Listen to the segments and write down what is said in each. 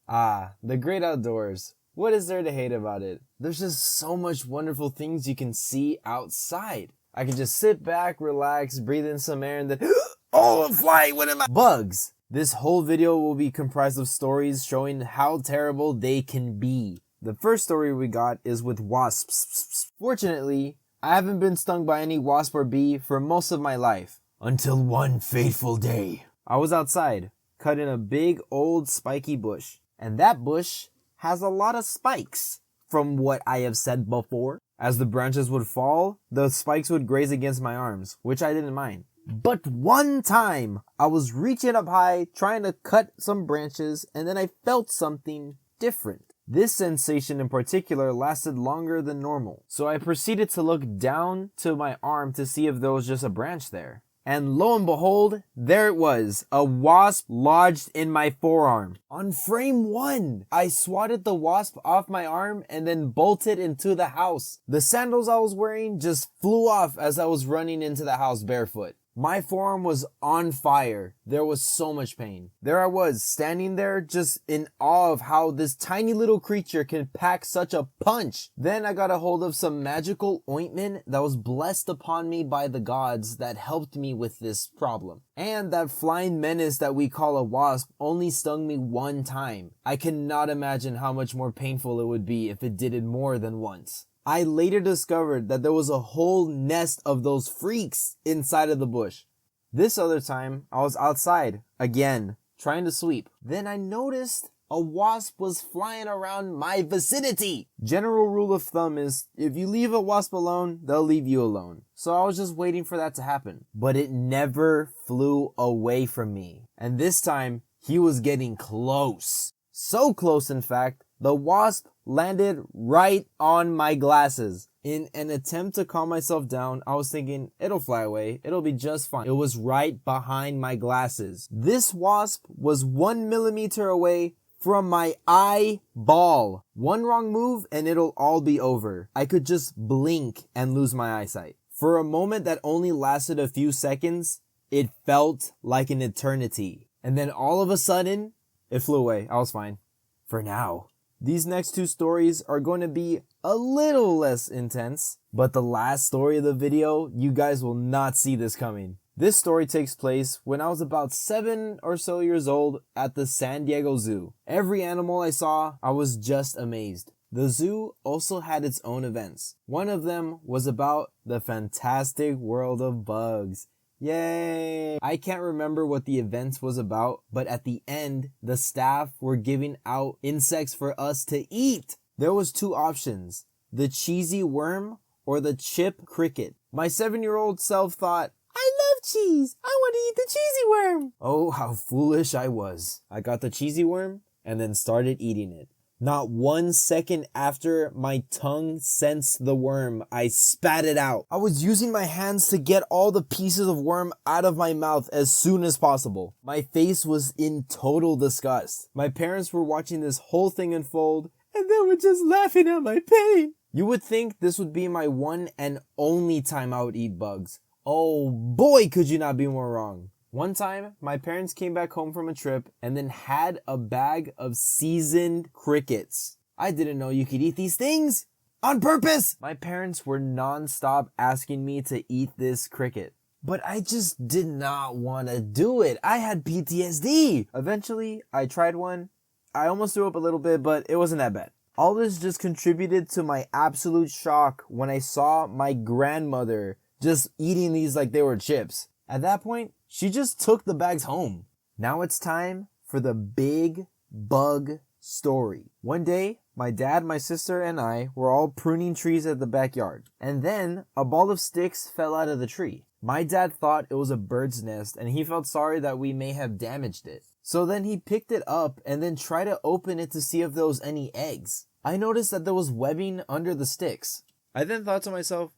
Ah, the great outdoors. What is there to hate about it? There's just so much wonderful things you can see outside. I can just sit back, relax, breathe in some air, and then oh, I'm flying, what am I? Bugs! This whole video will be comprised of stories showing how terrible they can be. The first story we got is with wasps. Fortunately, I haven't been stung by any wasp or bee for most of my life. Until one fateful day. I was outside, cutting a big old spiky bush. And that bush has a lot of spikes, from what I have said before. As the branches would fall, the spikes would graze against my arms, which I didn't mind. But one time, I was reaching up high, trying to cut some branches, and then I felt something different. This sensation in particular lasted longer than normal, so I proceeded to look down to my arm to see if there was just a branch there. And lo and behold, there it was, a wasp lodged in my forearm. On frame 1, I swatted the wasp off my arm and then bolted into the house. The sandals I was wearing just flew off as I was running into the house barefoot. My forearm was on fire. There was so much pain. There I was, standing there just in awe of how this tiny little creature can pack such a punch. Then I got a hold of some magical ointment that was blessed upon me by the gods that helped me with this problem. And that flying menace that we call a wasp only stung me one time. I cannot imagine how much more painful it would be if it did it more than once. I later discovered that there was a whole nest of those freaks inside of the bush. This other time, I was outside, again, trying to sweep. Then I noticed a wasp was flying around my vicinity. General rule of thumb is, if you leave a wasp alone, they'll leave you alone. So I was just waiting for that to happen. But it never flew away from me. And this time, he was getting close. So close, in fact, the wasp landed right on my glasses. In an attempt to calm myself down, I was thinking, it'll fly away. It'll be just fine. It was right behind my glasses. This wasp was 1 millimeter away from my eyeball. One wrong move and it'll all be over. I could just blink and lose my eyesight. For a moment that only lasted a few seconds, it felt like an eternity. And then all of a sudden, it flew away. I was fine. For now. These next two stories are going to be a little less intense, but the last story of the video, you guys will not see this coming. This story takes place when I was about 7 or so years old at the San Diego Zoo. Every animal I saw, I was just amazed. The zoo also had its own events. One of them was about the fantastic world of bugs. Yay! I can't remember what the event was about, but at the end, the staff were giving out insects for us to eat. There was 2 options, the cheesy worm or the chip cricket. My 7-year-old self thought, I love cheese! I want to eat the cheesy worm! Oh, how foolish I was. I got the cheesy worm and then started eating it. Not 1 second after my tongue sensed the worm, I spat it out. I was using my hands to get all the pieces of worm out of my mouth as soon as possible. My face was in total disgust. My parents were watching this whole thing unfold, and they were just laughing at my pain. You would think this would be my one and only time I would eat bugs. Oh boy, could you not be more wrong. One time, my parents came back home from a trip and then had a bag of seasoned crickets. I didn't know you could eat these things. On purpose! My parents were non-stop asking me to eat this cricket. But I just did not want to do it. I had PTSD. Eventually, I tried one. I almost threw up a little bit, but it wasn't that bad. All this just contributed to my absolute shock when I saw my grandmother just eating these like they were chips. At that point, she just took the bags home. Now it's time for the big bug story. One day, my dad, my sister, and I were all pruning trees at the backyard. And then a ball of sticks fell out of the tree. My dad thought it was a bird's nest and he felt sorry that we may have damaged it. So then he picked it up and then tried to open it to see if there was any eggs. I noticed that there was webbing under the sticks. I then thought to myself,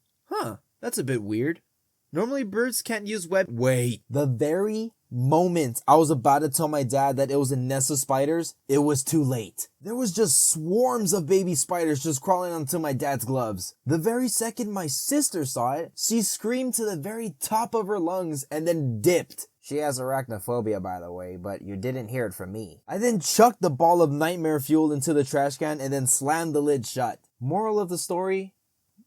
that's a bit weird. Normally birds can't use web. Wait. The very moment I was about to tell my dad that it was a nest of spiders, it was too late. There was just swarms of baby spiders just crawling onto my dad's gloves. The very second my sister saw it, she screamed to the very top of her lungs and then dipped. She has arachnophobia, by the way, but you didn't hear it from me. I then chucked the ball of nightmare fuel into the trash can and then slammed the lid shut. Moral of the story,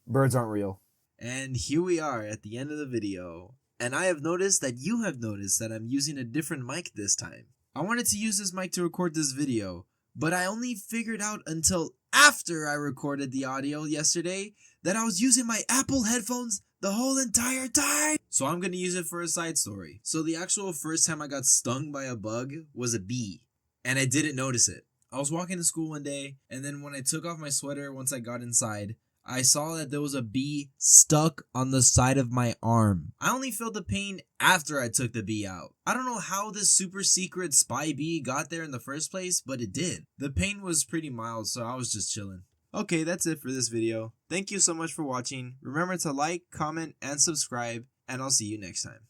birds aren't real. And here we are at the end of the video. And I have noticed that you have noticed that I'm using a different mic this time. I wanted to use this mic to record this video, but I only figured out until after I recorded the audio yesterday that I was using my Apple headphones the whole entire time. So I'm going to use it for a side story. So the actual first time I got stung by a bug was a bee, and I didn't notice it. I was walking to school one day, and then when I took off my sweater once I got inside, I saw that there was a bee stuck on the side of my arm. I only felt the pain after I took the bee out. I don't know how this super secret spy bee got there in the first place, but it did. The pain was pretty mild, so I was just chilling. Okay, that's it for this video. Thank you so much for watching. Remember to like, comment, and subscribe, and I'll see you next time.